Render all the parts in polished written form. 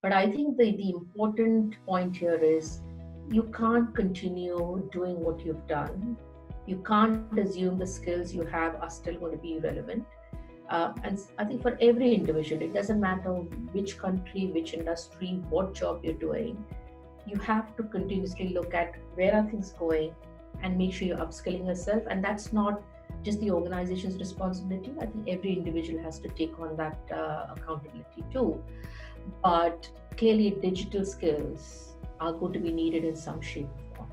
But I think the important point here is you can't continue doing what you've done. You can't assume the skills you have are still going to be relevant. And I think for every individual, it doesn't matter which country, which industry, what job you're doing, you have to continuously look at where are things going and make sure you're upskilling yourself. And that's not just the organization's responsibility. I think every individual has to take on that accountability too. But clearly, digital skills are going to be needed in some shape or form.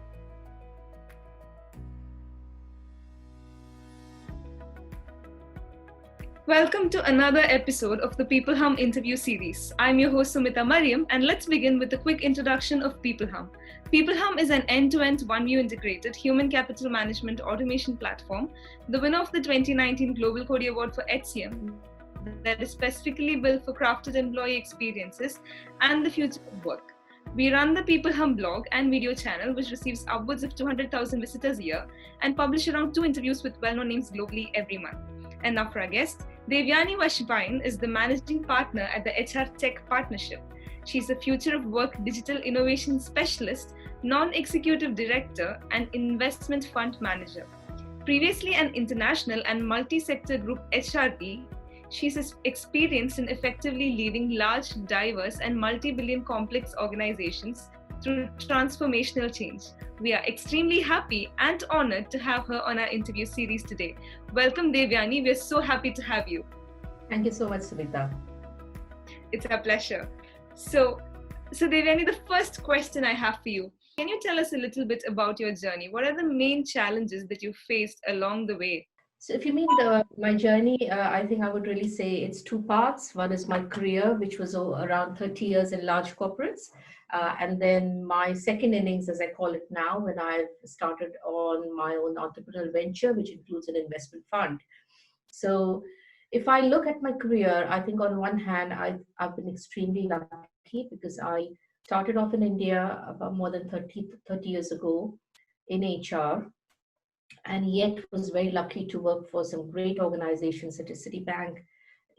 Welcome to another episode of the peopleHum interview series. I'm your host Sumita Mariam, and let's begin with a quick introduction of peopleHum. peopleHum is an end-to-end one-view integrated human capital management automation platform, the winner of the 2019 Global Cody Award for HCM, that is specifically built for crafted employee experiences and the future of work. We run the peopleHum blog and video channel, which receives upwards of 200,000 visitors a year, and publish around 2 interviews with well-known names globally every month. And now for our guest, Devyani Vaishampayan is the managing partner at the HR Tech Partnership. She's a future of work digital innovation specialist, non-executive director, and investment fund manager. Previously an international and multi-sector group HRD, she's experienced in effectively leading large, diverse, and multi-billion complex organizations through transformational change. We are extremely happy and honored to have her on our interview series today. Welcome, Devyani. We're so happy to have you. Thank you so much, Sumita. It's our pleasure. So Devyani, the first question I have for you, can you tell us a little bit about your journey? What are the main challenges that you faced along the way? So, if you mean my journey, I think I would really say it's two parts. One is my career, which was around 30 years in large corporates. And then my second innings, as I call it now, when I've started on my own entrepreneurial venture, which includes an investment fund. So, if I look at my career, I think on one hand, I've been extremely lucky because I started off in India about more than 30 years ago in HR, and yet was very lucky to work for some great organizations such as Citibank,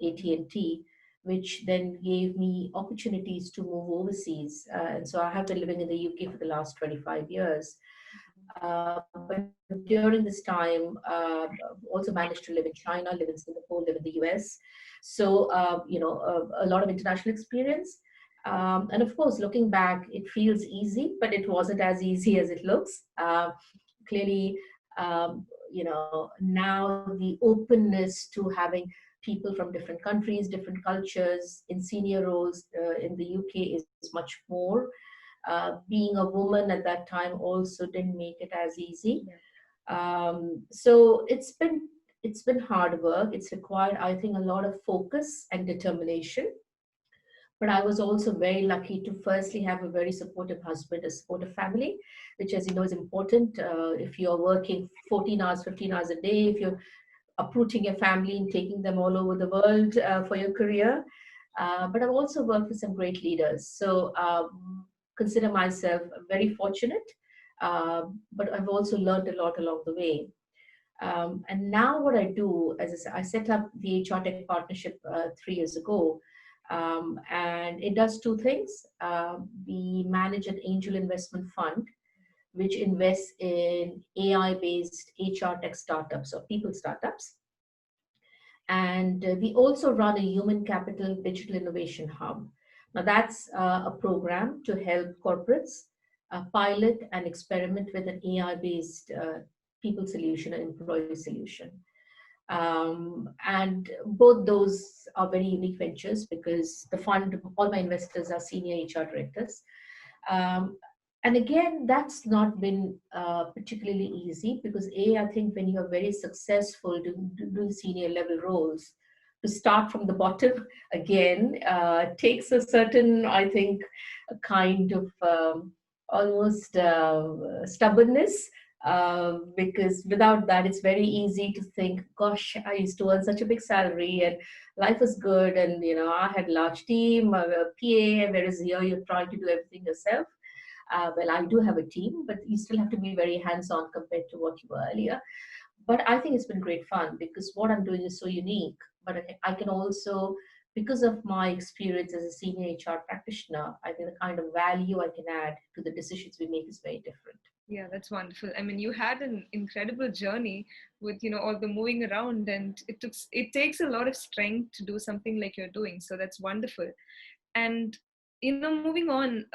AT&T, which then gave me opportunities to move overseas. And so I have been living in the UK for the last 25 years. But during this time, also managed to live in China, live in Singapore, live in the US. So, a lot of international experience. And of course, looking back, it feels easy, but it wasn't as easy as it looks. Clearly, now the openness to having people from different countries, different cultures in senior roles in the UK is much more. Being a woman at that time also didn't make it as easy. So it's been hard work. It's required, I think, a lot of focus and determination. But I was also very lucky to firstly have a very supportive husband, a supportive family, which, as you know, is important. If you're working 14 hours, 15 hours a day, if you're uprooting your family and taking them all over the world for your career. But I've also worked with some great leaders. So consider myself very fortunate, but I've also learned a lot along the way. And now what I do, as I said, I set up the HR Tech Partnership 3 years ago. And it does two things. We manage an angel investment fund, which invests in AI-based HR tech startups or people startups. And we also run a human capital digital innovation hub. Now, that's a program to help corporates pilot and experiment with an AI-based people solution and employee solution. And both those are very unique ventures because the fund, all my investors are senior HR directors. Um, and again, that's not been particularly easy because I think when you're very successful doing senior level roles, to start from the bottom again takes a certain, I think, a kind of almost stubbornness, because without that, it's very easy to think, gosh, I used to earn such a big salary and life was good. And, I had a large team, a PA, whereas here you're trying to do everything yourself. Well, I do have a team, but you still have to be very hands-on compared to what you were earlier. But I think it's been great fun because what I'm doing is so unique. But I can also because of my experience as a senior HR practitioner, I think the kind of value I can add to the decisions we make is very different. Yeah, that's wonderful. I mean, you had an incredible journey with, all the moving around, and it takes a lot of strength to do something like you're doing. So that's wonderful. And moving on,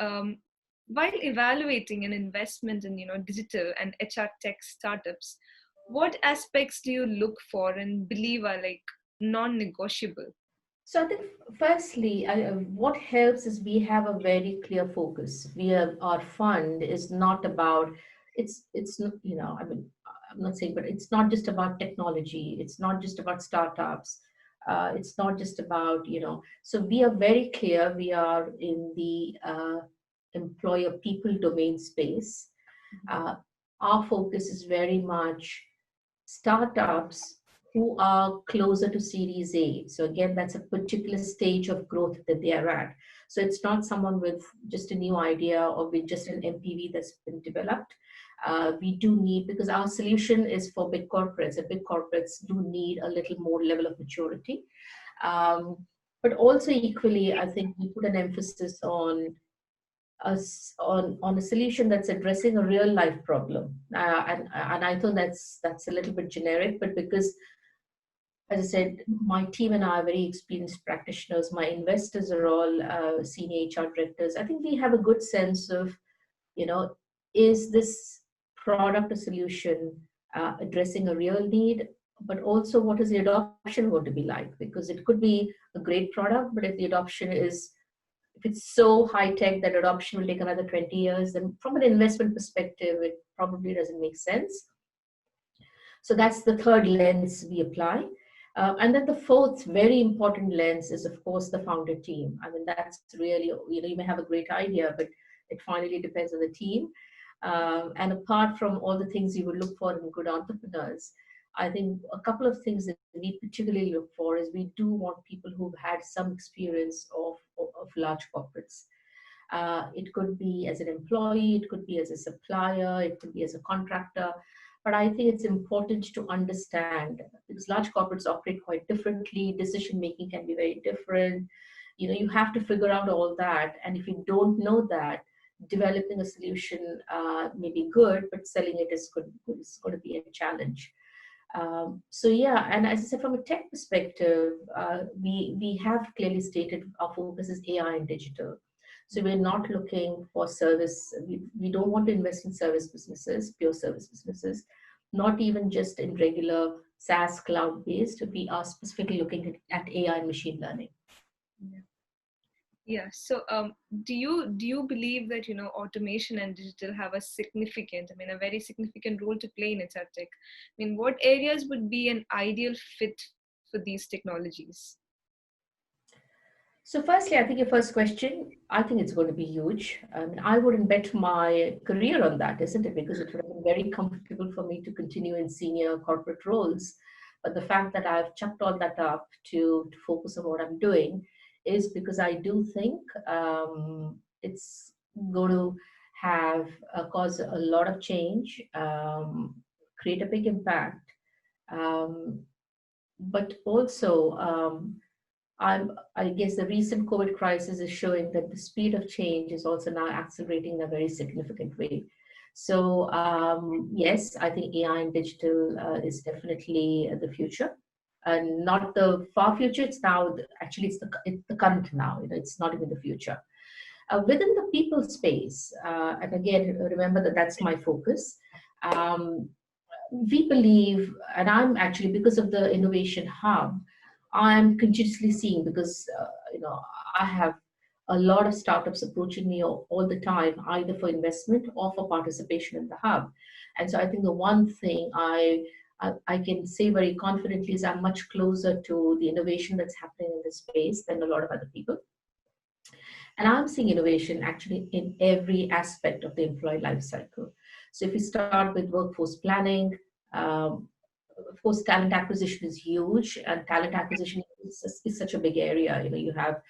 while evaluating an investment in digital and HR tech startups, what aspects do you look for and believe are like non-negotiable? So I think firstly, what helps is we have a very clear focus. Our fund is not about it's not, I mean, I'm not saying, but it's not just about technology. It's not just about startups. It's not just about So we are very clear. We are in the employer people domain space. Uh, our focus is very much startups who are closer to Series A. So again, that's a particular stage of growth that they are at. So it's not someone with just a new idea or with just an MPV that's been developed. We do need, because our solution is for big corporates, and big corporates do need a little more level of maturity. Um, but also equally, I think we put an emphasis on on a solution that's addressing a real life problem. And I thought that's a little bit generic, but because, as I said, my team and I are very experienced practitioners. My investors are all senior HR directors. I think we have a good sense of, you know, is this product or solution addressing a real need, but also what is the adoption going to be like? Because it could be a great product, but if the adoption is if it's so high tech that adoption will take another 20 years, then from an investment perspective, it probably doesn't make sense. So that's the third lens we apply. And then the fourth very important lens is, of course, the founder team. I mean, that's really, you may have a great idea, but it finally depends on the team. And apart from all the things you would look for in good entrepreneurs, I think a couple of things that we particularly look for is we do want people who've had some experience of large corporates. It could be as an employee, it could be as a supplier, it could be as a contractor. But I think it's important to understand, because large corporates operate quite differently, decision making can be very different. You have to figure out all that. And if you don't know that, developing a solution may be good, but selling it is going to be a challenge. So yeah, and as I said, from a tech perspective, we have clearly stated our focus is AI and digital. So we're not looking for service. We don't want to invest in service businesses, pure service businesses, not even just in regular SaaS cloud based. We are specifically looking at AI and machine learning. Yeah. Yeah. So, do you believe that automation and digital have a very significant role to play in HR tech? I mean, what areas would be an ideal fit for these technologies? So firstly, I think your first question, I think it's going to be huge. I mean, I wouldn't bet my career on that, isn't it? Because it would have been very comfortable for me to continue in senior corporate roles. But the fact that I've chucked all that up to focus on what I'm doing is because I do think it's going to have cause a lot of change, create a big impact, um, but also I guess the recent COVID crisis is showing that the speed of change is also now accelerating in a very significant way. So yes, I think AI and digital is definitely the future, and not the far future. It's now actually it's the current now. It's not even the future. Within the people space, and again, remember that that's my focus. Um, we believe, and I'm actually, because of the innovation hub, I'm continuously seeing, because I have a lot of startups approaching me all the time, either for investment or for participation in the hub. And so I think the one thing I can say very confidently is I'm much closer to the innovation that's happening in this space than a lot of other people. And I'm seeing innovation actually in every aspect of the employee life cycle. So if we start with workforce planning, um, of course, talent acquisition is huge, and talent acquisition is such a big area. You have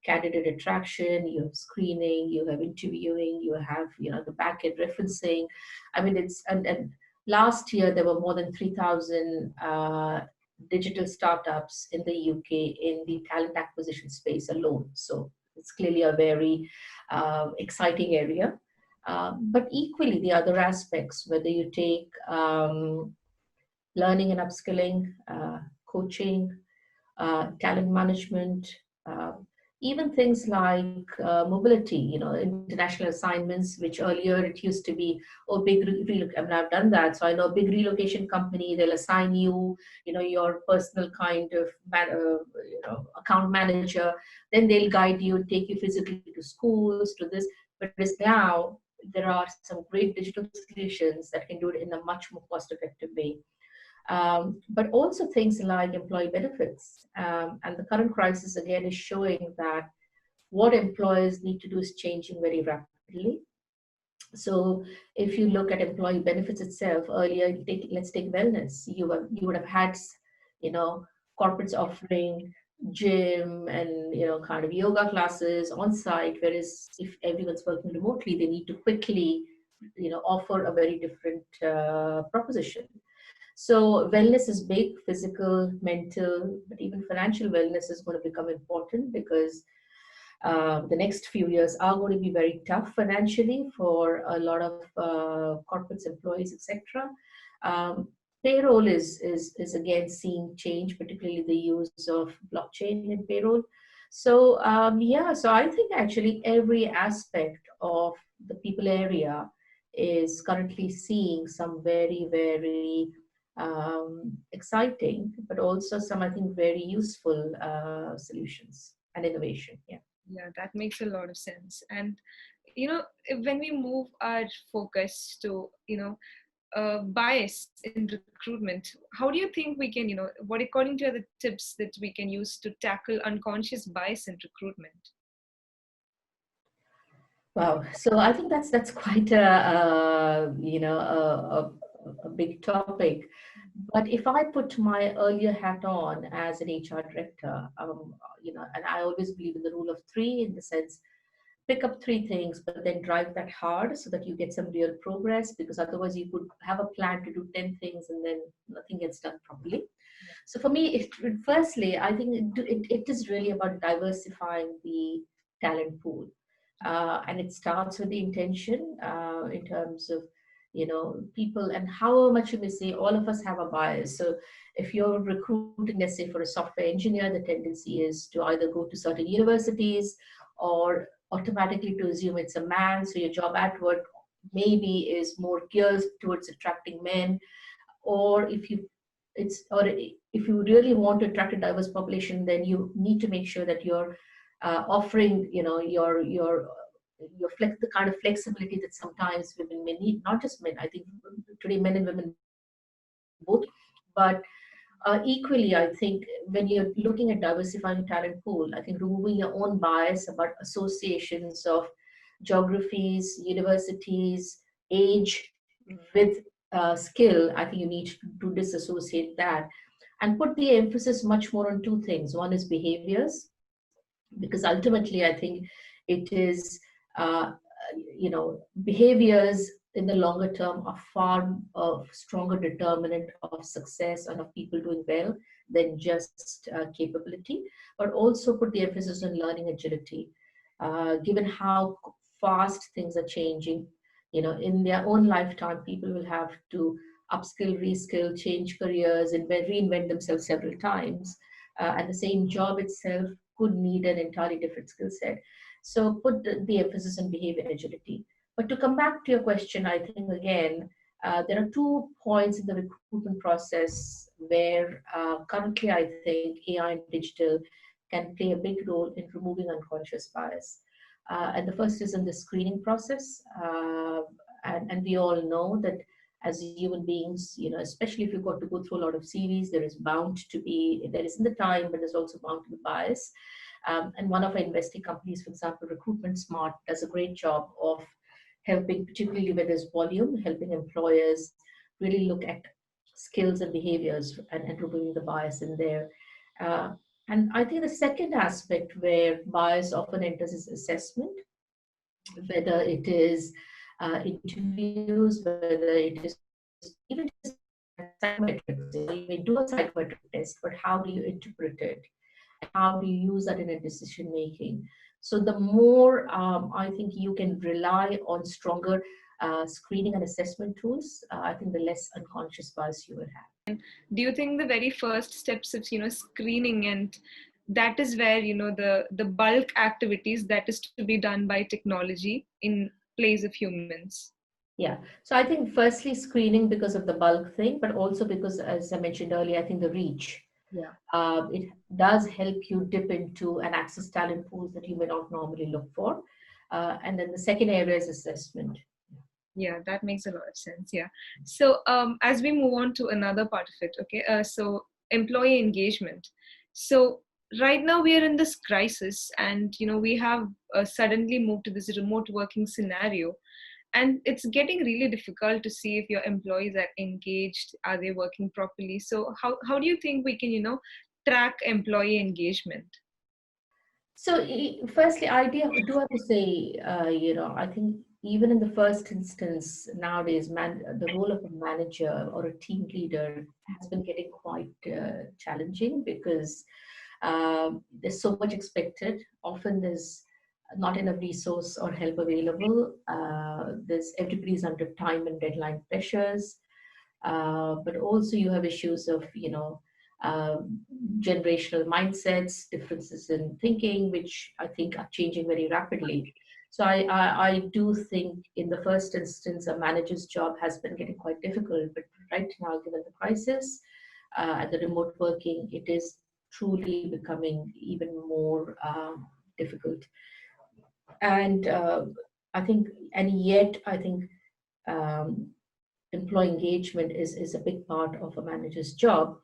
candidate attraction, you have screening, you have interviewing, you have the back end referencing. I mean, and last year there were more than 3,000 digital startups in the UK in the talent acquisition space alone. So it's clearly a very exciting area. But equally, the other aspects, whether you take learning and upskilling, coaching, talent management, uh, even things like mobility, international assignments, which earlier it used to be, oh, I mean, I've done that. So I know a big relocation company, they'll assign you, your personal kind of, account manager. Then they'll guide you, take you physically to schools, to this. But now there are some great digital solutions that can do it in a much more cost-effective way. But also things like employee benefits. And the current crisis again is showing that what employers need to do is changing very rapidly. So if you look at employee benefits itself, earlier, let's take wellness. You would have had, you know, corporates offering gym and kind of yoga classes on site, whereas if everyone's working remotely, they need to quickly offer a very different proposition. So wellness is big, physical, mental, but even financial wellness is going to become important because the next few years are going to be very tough financially for a lot of corporates, employees, etc. Um, Payroll is again seeing change, particularly the use of blockchain in payroll. So yeah, so I think actually every aspect of the people area is currently seeing some very, very exciting, but also some, I think, very useful solutions and innovation. Yeah. Yeah, that makes a lot of sense. And when we move our focus to bias in recruitment, how do you think we can, what according to the tips that we can use to tackle unconscious bias in recruitment? Wow. So I think that's quite a big topic. But if I put my earlier hat on as an HR director, and I always believe in the rule of three, in the sense, pick up three things, but then drive that hard so that you get some real progress, because otherwise you could have a plan to do 10 things and then nothing gets done properly. So for me, firstly, I think it is really about diversifying the talent pool. And it starts with the intention in terms of, people, and how much you may say all of us have a bias. So if you're recruiting, let's say, for a software engineer, the tendency is to either go to certain universities or automatically to assume it's a man. So your job at work maybe is more geared towards attracting men. Or if you really want to attract a diverse population, then you need to make sure that you're offering, the kind of flexibility that sometimes women may need, not just men. I think today men and women both. But equally, I think when you're looking at diversifying talent pool, I think removing your own bias about associations of geographies, universities, age with skill, I think you need to disassociate that and put the emphasis much more on two things. One is behaviors, because ultimately I think it is, uh, behaviors in the longer term are far stronger determinant of success and of people doing well than just capability, but also put the emphasis on learning agility. Given how fast things are changing, in their own lifetime, people will have to upskill, reskill, change careers, and reinvent themselves several times. And the same job itself could need an entirely different skill set. So put the emphasis on behavior agility. But to come back to your question, I think again, there are 2 points in the recruitment process where currently I think AI and digital can play a big role in removing unconscious bias. And the first is in the screening process. And we all know that as human beings, especially if you've got to go through a lot of CVs, there isn't the time, but there's also bound to be bias. And one of our investing companies, for example, Recruitment Smart, does a great job of helping, particularly where there's volume, helping employers really look at skills and behaviors and removing the bias in there. Uh, and I think the second aspect where bias often enters is assessment, whether it is interviews, whether it is even just psychometrics. You may do a psychometric test, but how do you interpret it? How do you use that in a decision making? So the more I think you can rely on stronger screening and assessment tools, I think the less unconscious bias you will have. Do you think the very first steps of screening, and that is where the bulk activities that is to be done by technology in place of humans? Yeah. So I think firstly screening because of the bulk thing, but also because, as I mentioned earlier, I think the reach. Yeah. It does help you dip into and access talent pools that you may not normally look for. And then the second area is assessment. Yeah, that makes a lot of sense. Yeah. So as we move on to another part of it, okay, so employee engagement. So right now we are in this crisis, and we have suddenly moved to this remote working scenario, and it's getting really difficult to see if your employees are engaged, are they working properly. So how do you think we can track employee engagement? So, firstly, do have to say, I think even in the first instance nowadays, the role of a manager or a team leader has been getting quite challenging because there's so much expected. Often there's not enough resource or help available. There's everybody's under time and deadline pressures, but also you have issues of uh, generational mindsets, differences in thinking, which I think are changing very rapidly. So I do think in the first instance, a manager's job has been getting quite difficult. But right now, given the crisis and the remote working, it is truly becoming even more difficult. And I think, and yet I think um, employee engagement is a big part of a manager's job.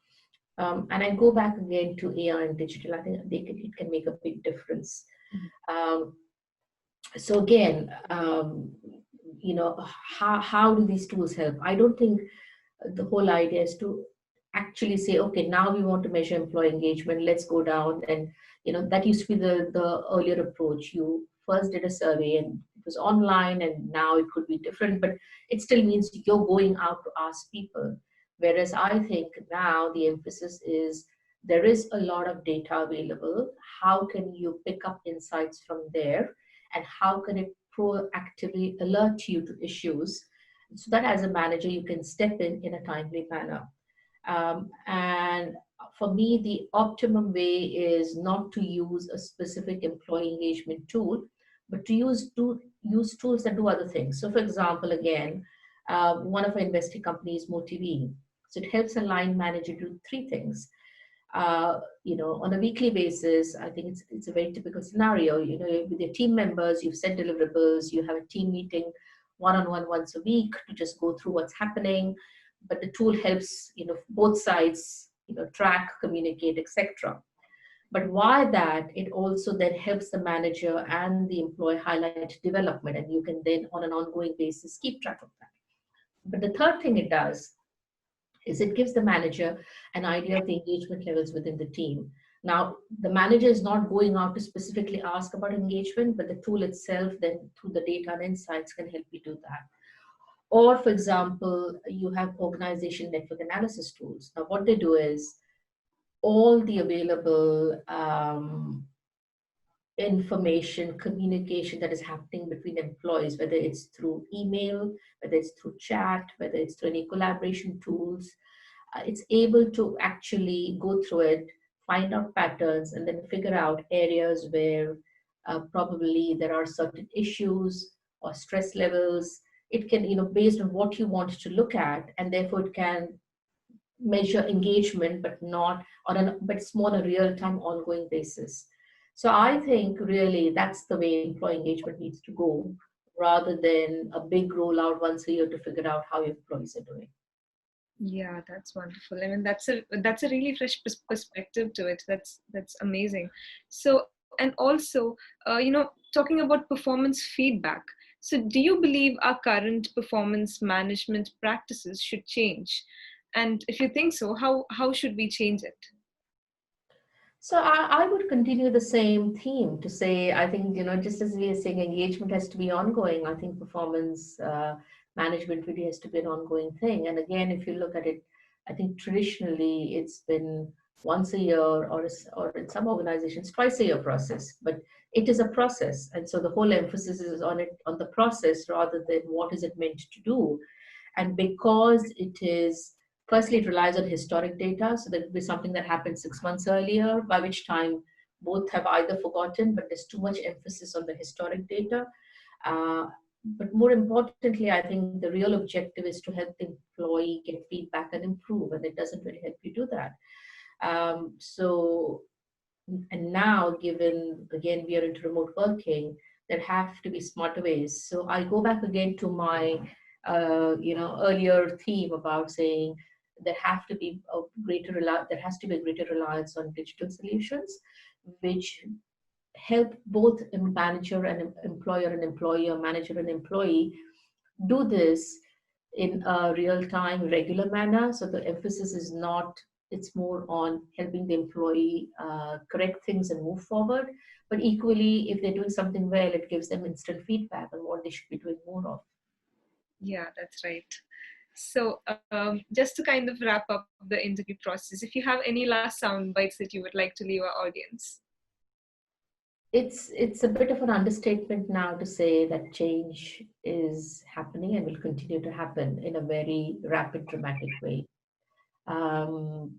And I go back again to AI and digital. I think it can make a big difference. Um, so again, how do these tools help? I don't think the whole idea is to actually say, okay, now we want to measure employee engagement. Let's go down and that used to be the earlier approach. You first did a survey and it was online, and now it could be different, but it still means you're going out to ask people. Whereas I think now the emphasis is there is a lot of data available. How can you pick up insights from there, and how can it proactively alert you to issues so that as a manager you can step in a timely manner? And for me, the optimum way is not to use a specific employee engagement tool, but to use tools that do other things. So, for example, again, one of our investing companies, Motivine. So it helps a line manager do three things. On a weekly basis, I think it's a very typical scenario. With your team members, you've set deliverables, you have a team meeting one-on-one once a week to just go through what's happening. But the tool helps, both sides, track, communicate, etc. But why that, it also then helps the manager and the employee highlight development, and you can then on an ongoing basis keep track of that. But the third thing it does is it gives the manager an idea of the engagement levels within the team. Now, the manager is not going out to specifically ask about engagement, but the tool itself then through the data and insights can help you do that. Or, for example, you have organization network analysis tools. Now, what they do is all the available information, communication that is happening between employees, whether it's through email, whether it's through chat, whether it's through any collaboration tools, it's able to actually go through it, find out patterns, and then figure out areas where probably there are certain issues or stress levels. It can, based on what you want to look at, and therefore it can measure engagement, but not but it's more on a real-time, ongoing basis. So I think really that's the way employee engagement needs to go, rather than a big rollout once a year to figure out how your employees are doing. Yeah, that's wonderful. I mean, that's a really fresh perspective to it. That's amazing. So, and also, talking about performance feedback. So, do you believe our current performance management practices should change? And if you think so, how should we change it? So I would continue the same theme to say, I think, just as we are saying, engagement has to be ongoing. I think performance management really has to be an ongoing thing. And again, if you look at it, I think traditionally it's been once a year, or in some organizations twice a year process, but it is a process. And so the whole emphasis is on it, on the process rather than what is it meant to do. And because it is, firstly, it relies on historic data. So there will be something that happened 6 months earlier, by which time both have either forgotten, but there's too much emphasis on the historic data. Uh, but more importantly, I think the real objective is to help the employee get feedback and improve, and it doesn't really help you do that. So, and now, given again we are into remote working, there have to be smarter ways. So I go back again to my, earlier theme about saying there has to be a greater reliance on digital solutions, which help both a manager and employer and employee, or manager and employee, do this in a real time, regular manner. So the emphasis is not, it's more on helping the employee correct things and move forward. But equally, if they're doing something well, it gives them instant feedback on what they should be doing more of. Yeah, that's right. So, just to kind of wrap up the interview process, if you have any last sound bites that you would like to leave our audience. It's a bit of an understatement now to say that change is happening and will continue to happen in a very rapid, dramatic way. Um,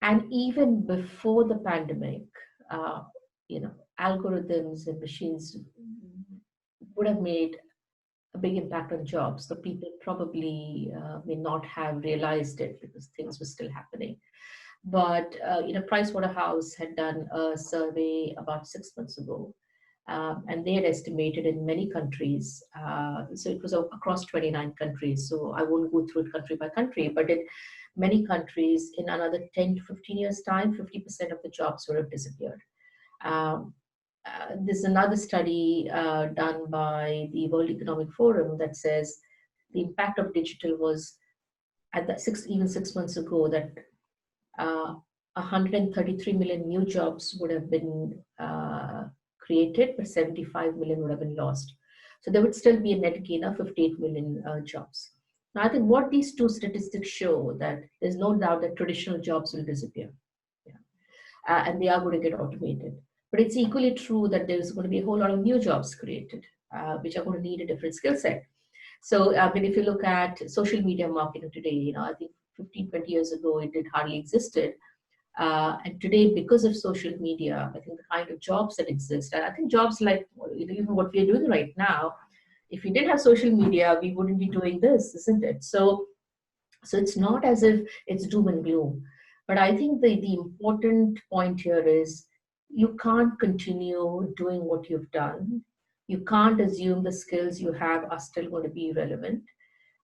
and even before the pandemic, uh, algorithms and machines would have made a big impact on jobs. So people probably may not have realized it because things were still happening. But Pricewaterhouse had done a survey about 6 months ago, and they had estimated in many countries. So it was across 29 countries. So I won't go through it country by country, but in many countries, in another 10 to 15 years' time, 50% of the jobs would have disappeared. Um, there's another study done by the World Economic Forum that says the impact of digital was at that even 6 months ago that uh, 133 million new jobs would have been created, but 75 million would have been lost. So there would still be a net gain of 58 million jobs. Now, I think what these two statistics show that there's no doubt that traditional jobs will disappear, yeah, and they are going to get automated. But it's equally true that there's going to be a whole lot of new jobs created, which are going to need a different skill set. So, I mean, if you look at social media marketing today, I think 15, 20 years ago, it did hardly existed. And today, because of social media, I think the kind of jobs that exist, and I think jobs like even what we're doing right now, if we didn't have social media, we wouldn't be doing this, isn't it? So it's not as if it's doom and gloom. But I think the important point here is you can't continue doing what you've done. You can't assume the skills you have are still going to be relevant.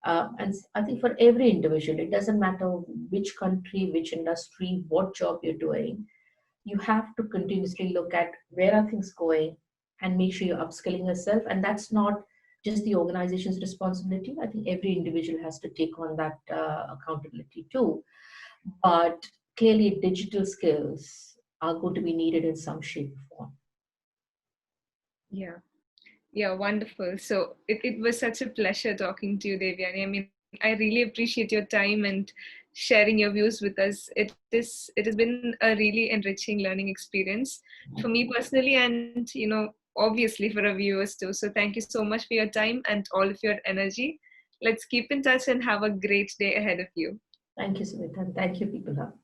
And I think for every individual, it doesn't matter which country, which industry, what job you're doing, you have to continuously look at where are things going and make sure you're upskilling yourself. And that's not just the organization's responsibility. I think every individual has to take on that accountability too. But clearly, digital skills are going to be needed in some shape or form. Yeah. Yeah, wonderful. So it was such a pleasure talking to you, Devyani. I mean, I really appreciate your time and sharing your views with us. It has been a really enriching learning experience for me personally, and obviously for our viewers too. So thank you so much for your time and all of your energy. Let's keep in touch and have a great day ahead of you. Thank you, Sumita. Thank you, peopleHum.